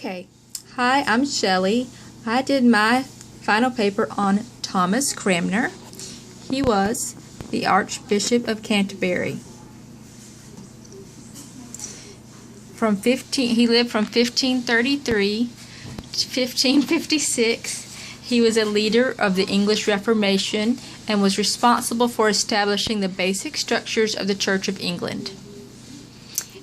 Okay, hi, I'm Shelley. I did my final paper on Thomas Cramner. He was the Archbishop of Canterbury. He lived from 1533 to 1556. He was a leader of the English Reformation and was responsible for establishing the basic structures of the Church of England.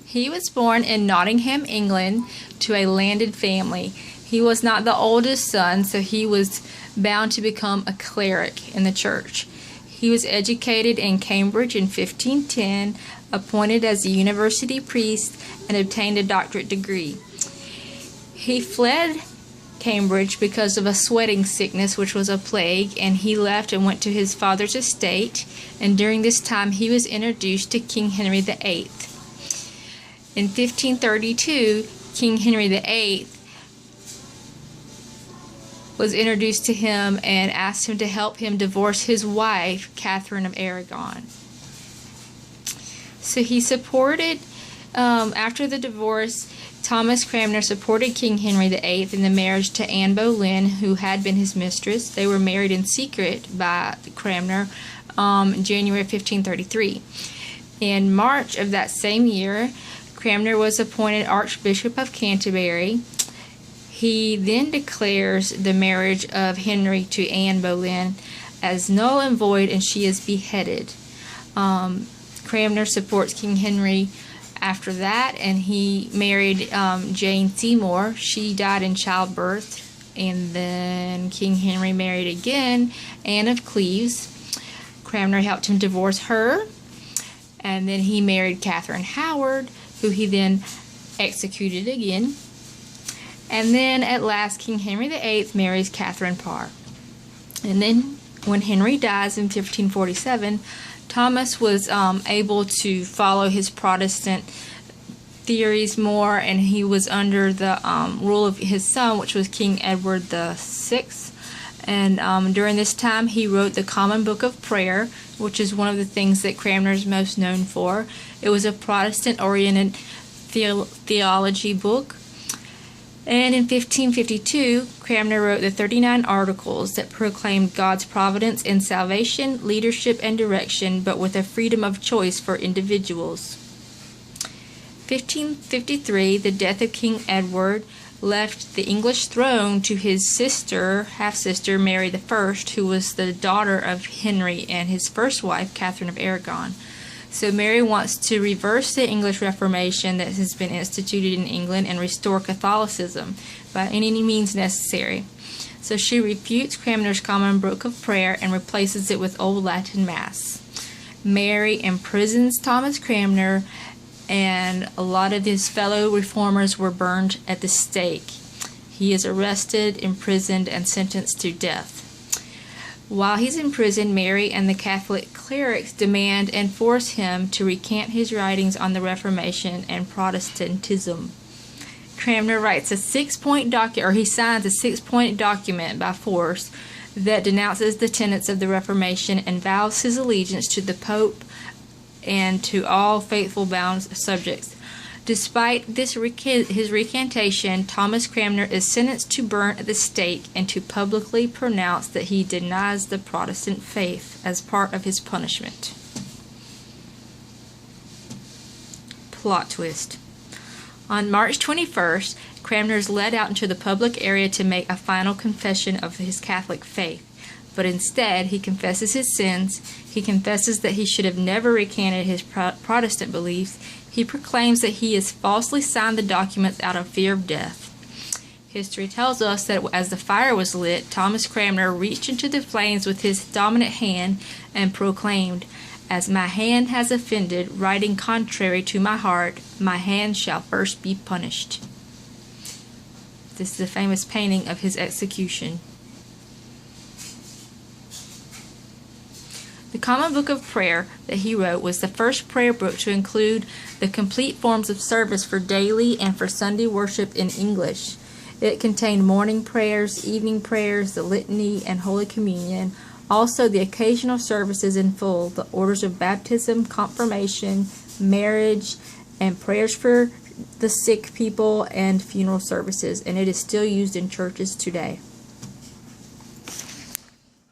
He was born in Nottingham, England, to a landed family. He was not the oldest son, so he was bound to become a cleric in the church. He was educated in Cambridge in 1510, appointed as a university priest, and obtained a doctorate degree. He fled Cambridge because of a sweating sickness, which was a plague, and he left and went to his father's estate, and during this time he was introduced to King Henry VIII. In 1532, King Henry VIII was introduced to him and asked him to help him divorce his wife, Catherine of Aragon. So he supported, after the divorce, Thomas Cramner supported King Henry VIII in the marriage to Anne Boleyn, who had been his mistress. They were married in secret by Cramner in January of 1533. In March of that same year, Cramner was appointed Archbishop of Canterbury. He then declares the marriage of Henry to Anne Boleyn as null and void, and she is beheaded. Cramner supports King Henry after that, and he married Jane Seymour. She died in childbirth, and then King Henry married again Anne of Cleves. Cramner helped him divorce her, and then he married Catherine Howard, who he then executed again. And then at last King Henry VIII marries Catherine Parr. And then when Henry dies in 1547, Thomas was able to follow his Protestant theories more, and he was under the rule of his son, which was King Edward VI. And during this time he wrote the Common Book of Prayer, which is one of the things that Cramner is most known for. It was a Protestant-oriented theology book. And in 1552, Cramner wrote the 39 Articles that proclaimed God's providence in salvation, leadership, and direction, but with a freedom of choice for individuals. 1553, the death of King Edward left the English throne to his sister, half-sister, Mary I, who was the daughter of Henry and his first wife, Catherine of Aragon. So Mary wants to reverse the English Reformation that has been instituted in England and restore Catholicism by any means necessary. So she refutes Cramner's Common Book of Prayer and replaces it with Old Latin Mass. Mary imprisons Thomas Cramner, and a lot of his fellow reformers were burned at the stake. He is arrested, imprisoned, and sentenced to death. While he's in prison, Mary and the Catholic clerics demand and force him to recant his writings on the Reformation and Protestantism. Cramner writes a six-point document, or he signs a six-point document by force that denounces the tenets of the Reformation and vows his allegiance to the Pope and to all faithful bound subjects. Despite his recantation, Thomas Cramner is sentenced to burn at the stake and to publicly pronounce that he denies the Protestant faith as part of his punishment. Plot twist. On March 21st, Cramner is led out into the public area to make a final confession of his Catholic faith. But instead, he confesses his sins. He confesses that he should have never recanted his Protestant beliefs. He proclaims that he has falsely signed the documents out of fear of death. History tells us that as the fire was lit, Thomas Cramner reached into the flames with his dominant hand and proclaimed, "As my hand has offended, writing contrary to my heart, my hand shall first be punished." This is a famous painting of his execution. The Common Book of Prayer that he wrote was the first prayer book to include the complete forms of service for daily and for Sunday worship in English. It contained morning prayers, evening prayers, the litany, and Holy Communion, also the occasional services in full, the orders of baptism, confirmation, marriage, and prayers for the sick people and funeral services, and it is still used in churches today.